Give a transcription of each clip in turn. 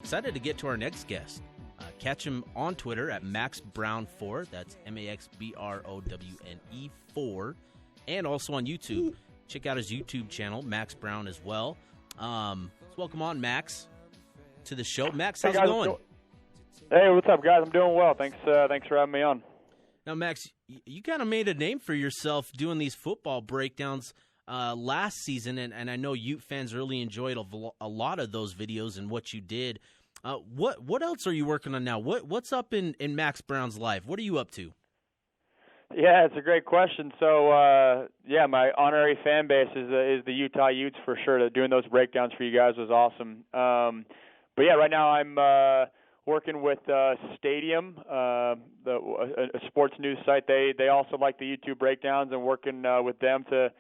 excited to get to our next guest. Catch him on Twitter at Max Browne4. That's MaxBrowne 4. And also on YouTube. Check out his YouTube channel, Max Browne, as well. Let's welcome on Max to the show. Max, how's it going? Hey, what's up, guys? I'm doing well. Thanks for having me on. Now, Max, you kind of made a name for yourself doing these football breakdowns last season, and I know Ute fans really enjoyed a lot of those videos and what you did. What else are you working on now? What's up in Max Browne's life? What are you up to? Yeah, it's a great question. So, my honorary fan base is the Utah Utes for sure. Doing those breakdowns for you guys was awesome. But yeah, right now I'm working with Stadium, a sports news site. They also like the YouTube breakdowns, and working with them to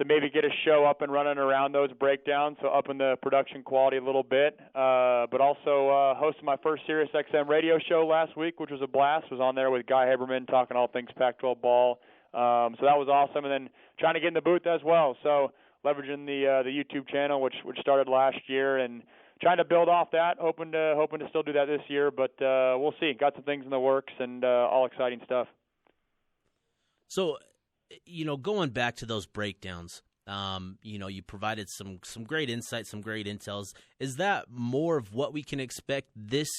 maybe get a show up and running around those breakdowns, so upping the production quality a little bit. But also hosted my first Sirius XM radio show last week, which was a blast. Was on there with Guy Haberman talking all things Pac-12 ball. So that was awesome. And then trying to get in the booth as well. So leveraging the YouTube channel, which started last year, and trying to build off that. Hoping to still do that this year, but we'll see. Got some things in the works, and all exciting stuff. So, going back to those breakdowns, you provided some great insight, some great intels. Is that more of what we can expect this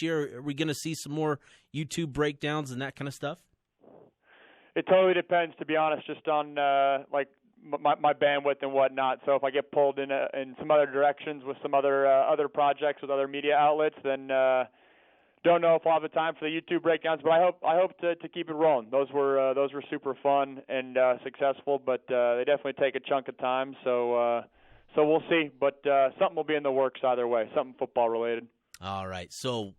year? Are we going to see some more YouTube breakdowns and that kind of stuff? It totally depends, to be honest, just on my bandwidth and whatnot. So if I get pulled in some other directions with some other projects with other media outlets, then don't know if I'll have the time for the YouTube breakdowns, but I hope to keep it rolling. Those were super fun and successful, but they definitely take a chunk of time. So we'll see. But something will be in the works either way. Something football related. All right. So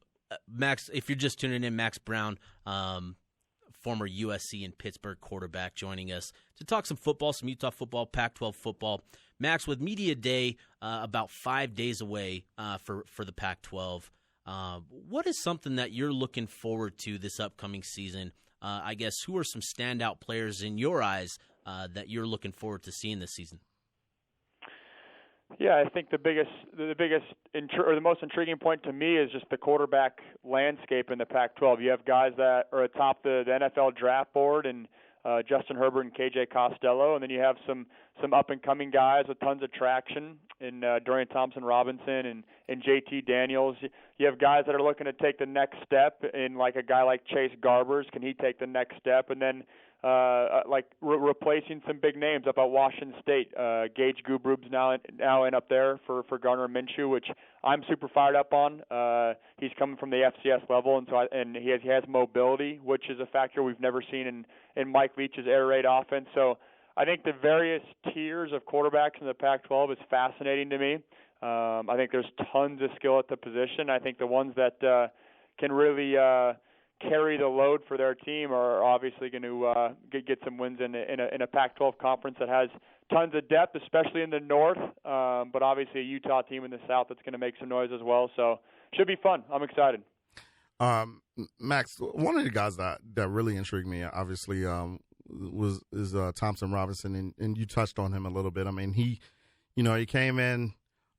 Max, if you're just tuning in, Max Browne, former USC and Pittsburgh quarterback, joining us to talk some football, some Utah football, Pac-12 football. Max, with Media Day about 5 days away for the Pac-12. What is something that you're looking forward to this upcoming season? I guess, who are some standout players in your eyes that you're looking forward to seeing this season? Yeah, I think the most intriguing point to me is just the quarterback landscape in the Pac-12. You have guys that are atop the NFL draft board, and Justin Herbert and KJ Costello, and then you have some up-and-coming guys with tons of traction in Dorian Thompson-Robinson and JT Daniels. You have guys that are looking to take the next step in, like a guy like Chase Garbers. Can he take the next step? And then replacing some big names up at Washington State. Gage Gubrub's now in up there for Gardner Minshew, which I'm super fired up on. He's coming from the FCS level, and he has mobility, which is a factor we've never seen in Mike Leach's air raid offense. So I think the various tiers of quarterbacks in the Pac-12 is fascinating to me. I think there's tons of skill at the position. I think the ones that can really carry the load for their team are obviously going to get some wins in a Pac-12 conference that has tons of depth, especially in the north, but obviously a Utah team in the south that's going to make some noise as well. So should be fun. I'm excited. Max, one of the guys that really intrigued me, obviously, is Thompson Robinson, and you touched on him a little bit. I mean, he came in,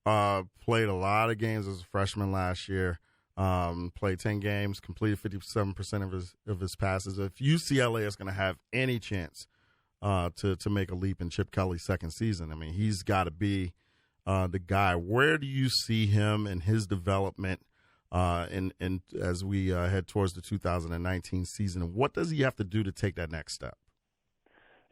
played a lot of games as a freshman last year. Played 10 games, completed 57% of his passes. If UCLA is going to have any chance to make a leap in Chip Kelly's second season, I mean, he's got to be the guy. Where do you see him and his development and as we head towards the 2019 season? What does he have to do to take that next step?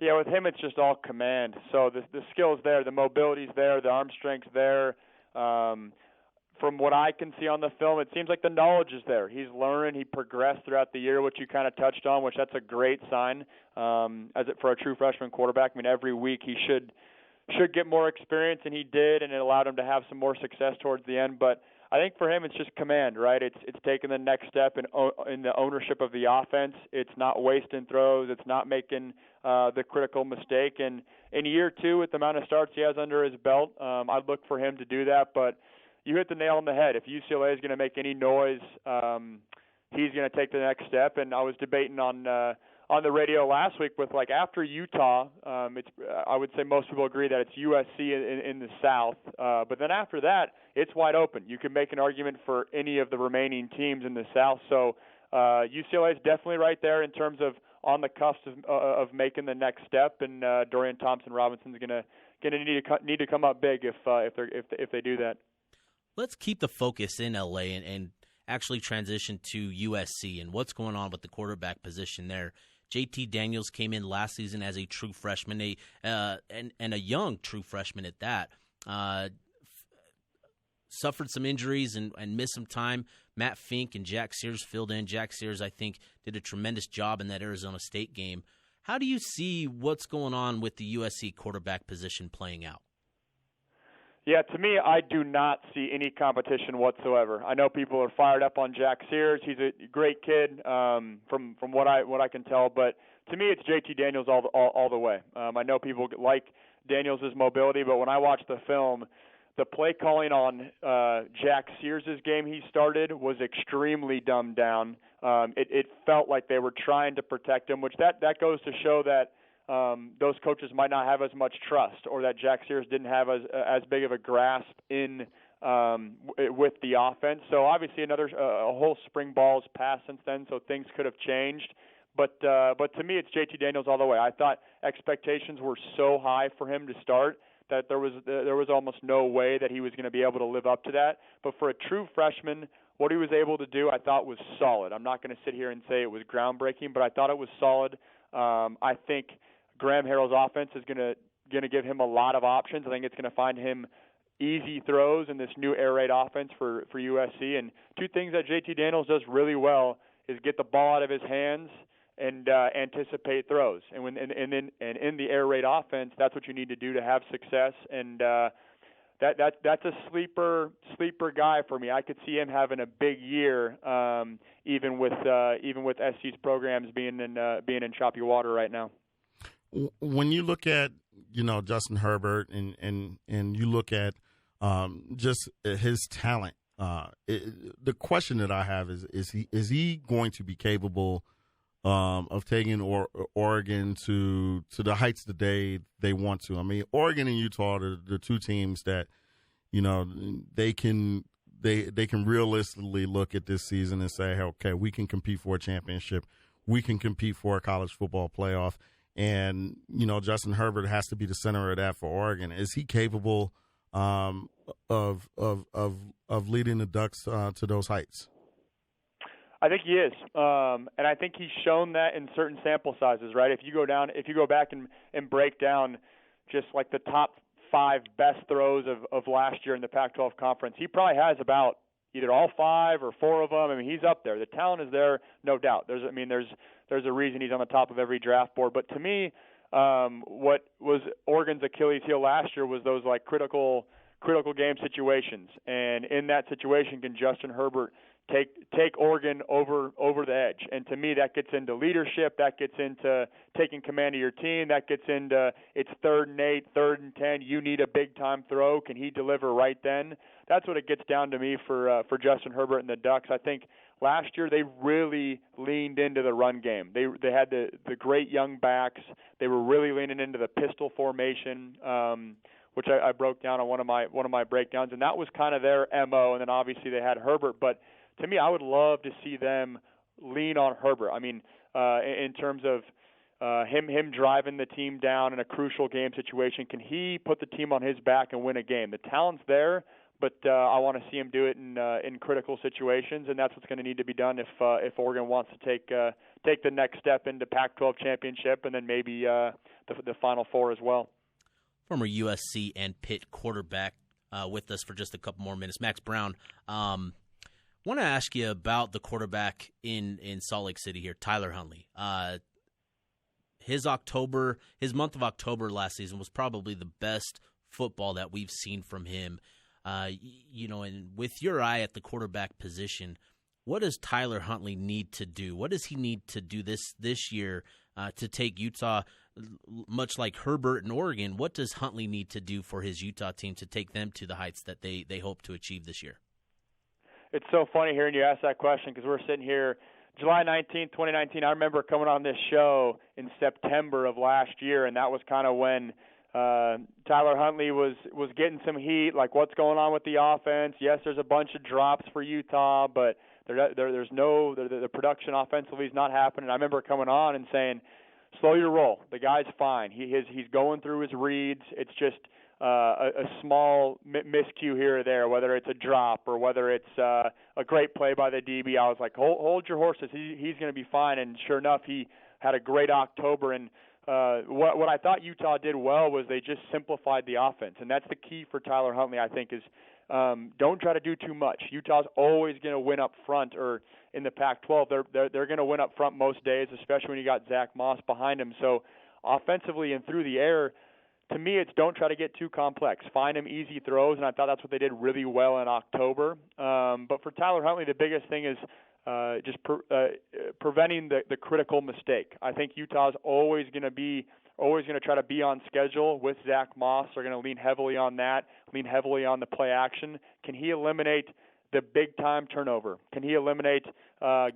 Yeah, with him, it's just all command. So the skill's there, the mobility's there, the arm strength's there. From what I can see on the film, it seems like the knowledge is there. He's learning. He progressed throughout the year, which you kind of touched on, which that's a great sign for a true freshman quarterback. I mean, every week he should get more experience, and he did, and it allowed him to have some more success towards the end. But I think for him, it's just command, right? It's taking the next step in the ownership of the offense. It's not wasting throws. It's not making the critical mistake. And in year two, with the amount of starts he has under his belt, I'd look for him to do that. But you hit the nail on the head. If UCLA is going to make any noise, he's going to take the next step. And I was debating on on the radio last week with, like, after Utah, I would say most people agree that it's USC in the South. But then after that, it's wide open. You can make an argument for any of the remaining teams in the South. So UCLA is definitely right there in terms of on the cusp of making the next step. And Dorian Thompson-Robinson's gonna need to come up big if they do that. Let's keep the focus in LA and actually transition to USC and what's going on with the quarterback position there. JT Daniels came in last season as a true freshman, and a young true freshman at that. Suffered some injuries and missed some time. Matt Fink and Jack Sears filled in. Jack Sears, I think, did a tremendous job in that Arizona State game. How do you see what's going on with the USC quarterback position playing out? Yeah, to me, I do not see any competition whatsoever. I know people are fired up on Jack Sears. He's a great kid from what I can tell, but to me, it's JT Daniels all the way. I know people like Daniels' mobility, but when I watch the film, the play calling on Jack Sears' game he started was extremely dumbed down. It felt like they were trying to protect him, which that goes to show that those coaches might not have as much trust, or that Jack Sears didn't have as big of a grasp in with the offense. So obviously a whole spring ball's passed since then, so things could have changed. But to me, it's JT Daniels all the way. I thought expectations were so high for him to start that there was almost no way that he was going to be able to live up to that. But for a true freshman, what he was able to do, I thought was solid. I'm not going to sit here and say it was groundbreaking, but I thought it was solid. I think Graham Harrell's offense is going to give him a lot of options. I think it's going to find him easy throws in this new air raid offense for USC. And two things that JT Daniels does really well is get the ball out of his hands and anticipate throws. And in the air raid offense, that's what you need to do to have success. And that's a sleeper guy for me. I could see him having a big year, even with SC's programs being in choppy water right now. When you look at Justin Herbert and you look at just his talent, the question that I have is he going to be capable of taking Oregon to the heights that they want to? I mean, Oregon and Utah are the two teams that they can realistically look at this season and say, hey, okay, we can compete for a championship, we can compete for a college football playoff. And, Justin Herbert has to be the center of that for Oregon. Is he capable of leading the Ducks to those heights? I think he is, and I think he's shown that in certain sample sizes. Right? If you go back and break down just like the top 5 best throws of last year in the Pac-12 conference, he probably has about either all 5 or 4 of them. I mean, he's up there. The talent is there, no doubt. There's a reason he's on the top of every draft board. But to me, what was Oregon's Achilles heel last year was those like critical game situations. And in that situation, can Justin Herbert take Oregon over the edge? And to me, that gets into leadership. That gets into taking command of your team. That gets into it's 3rd and 8, 3rd and 10. You need a big time throw. Can he deliver right then? That's what it gets down to me for Justin Herbert and the Ducks. I think last year they really leaned into the run game. They had the great young backs. They were really leaning into the pistol formation, which I broke down on one of my breakdowns, and that was kind of their MO. And then obviously they had Herbert, but to me, I would love to see them lean on Herbert. I mean, in terms of him driving the team down in a crucial game situation, can he put the team on his back and win a game? The talent's there, but I want to see him do it in critical situations, and that's what's going to need to be done if Oregon wants to take the next step into Pac-12 championship and then maybe the Final Four as well. Former USC and Pitt quarterback with us for just a couple more minutes, Max Browne. Want to ask you about the quarterback in Salt Lake City here, Tyler Huntley. His month of October last season was probably the best football that we've seen from him. And with your eye at the quarterback position, what does Tyler Huntley need to do? What does he need to do this year to take Utah, much like Herbert and Oregon? What does Huntley need to do for his Utah team to take them to the heights that they hope to achieve this year? It's so funny hearing you ask that question because we're sitting here July 19th, 2019, I remember coming on this show in September of last year, and that was kind of when Tyler Huntley was getting some heat, like what's going on with the offense. Yes, there's a bunch of drops for Utah, but there's no the production offensively is not happening. I remember coming on and saying, slow your roll. The guy's fine. He's going through his reads. It's just a small miscue here or there, whether it's a drop or whether it's a great play by the DB. I was like, hold your horses. He's going to be fine. And sure enough, he had a great October. And what I thought Utah did well was they just simplified the offense. And that's the key for Tyler Huntley, I think, is don't try to do too much. Utah's always going to win up front, or in the Pac-12, they're going to win up front most days, especially when you got Zach Moss behind him. So offensively and through the air, to me, it's don't try to get too complex. Find him easy throws, and I thought that's what they did really well in October. But for Tyler Huntley, the biggest thing is just preventing the critical mistake. I think Utah's always going to try to be on schedule with Zach Moss. They're going to lean heavily on that, lean heavily on the play action. Can he eliminate the big-time turnover? Can he eliminate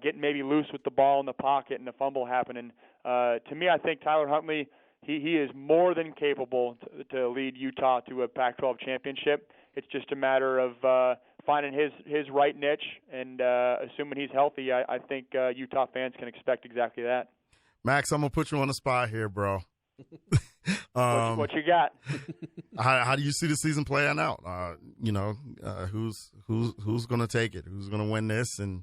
getting maybe loose with the ball in the pocket and the fumble happening? To me, I think Tyler Huntley, he is more than capable to lead Utah to a Pac-12 championship. It's just a matter of finding his right niche, and assuming he's healthy, I think Utah fans can expect exactly that. Max, I'm going to put you on the spot here, bro. What you got? How do you see the season playing out? Who's going to take it? Who's going to win this? And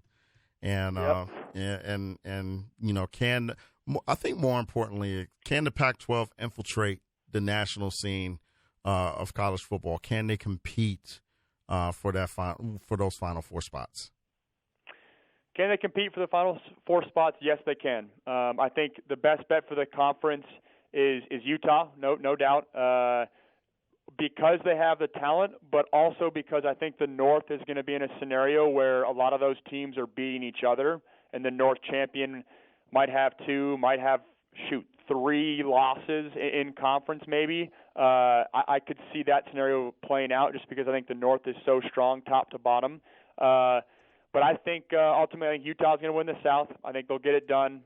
I think more importantly, can the Pac-12 infiltrate the national scene of college football? Can they compete for those Final Four spots? Can they compete for the Final Four spots? Yes, they can. I think the best bet for the conference is Utah, no doubt, because they have the talent, but also because I think the North is going to be in a scenario where a lot of those teams are beating each other, and the North champion might have three losses in conference maybe. I could see that scenario playing out just because I think the North is so strong top to bottom. But I think ultimately Utah's going to win the South. I think they'll get it done.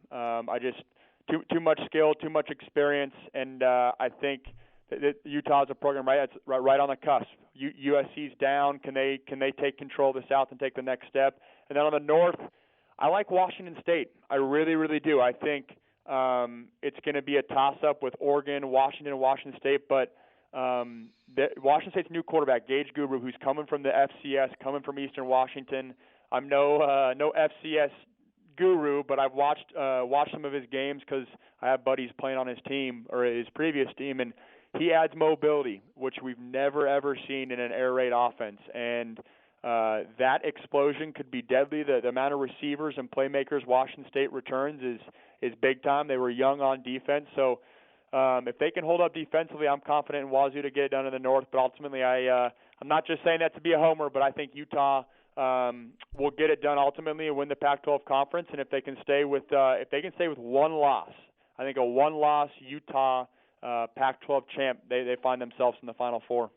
Too much skill, too much experience, and I think that Utah's a program right on the cusp. USC's down. Can they take control of the South and take the next step? And then on the North, I like Washington State. I really, really do. I think it's going to be a toss-up with Oregon, Washington, and Washington State, but Washington State's new quarterback, Gage Guru, who's coming from the FCS, coming from Eastern Washington. I'm no FCS guru, but I've watched some of his games because I have buddies playing on his team or his previous team, and he adds mobility, which we've never ever seen in an air raid offense, and that explosion could be deadly. The amount of receivers and playmakers Washington State returns is big time. They were young on defense, so if they can hold up defensively, I'm confident in Wazoo to get it done in the North. But ultimately, I'm not just saying that to be a homer, but I think Utah will get it done ultimately and win the Pac-12 conference. And if they can stay with one loss, I think a one-loss Utah Pac-12 champ, they find themselves in the Final Four.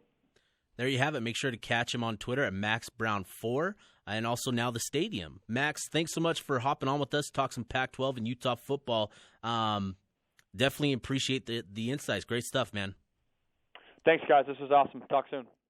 There you have it. Make sure to catch him on Twitter at Max Browne 4 and also now the Stadium. Max, thanks so much for hopping on with us, talk some Pac-12 and Utah football. Definitely appreciate the insights. Great stuff, man. Thanks, guys. This was awesome. Talk soon.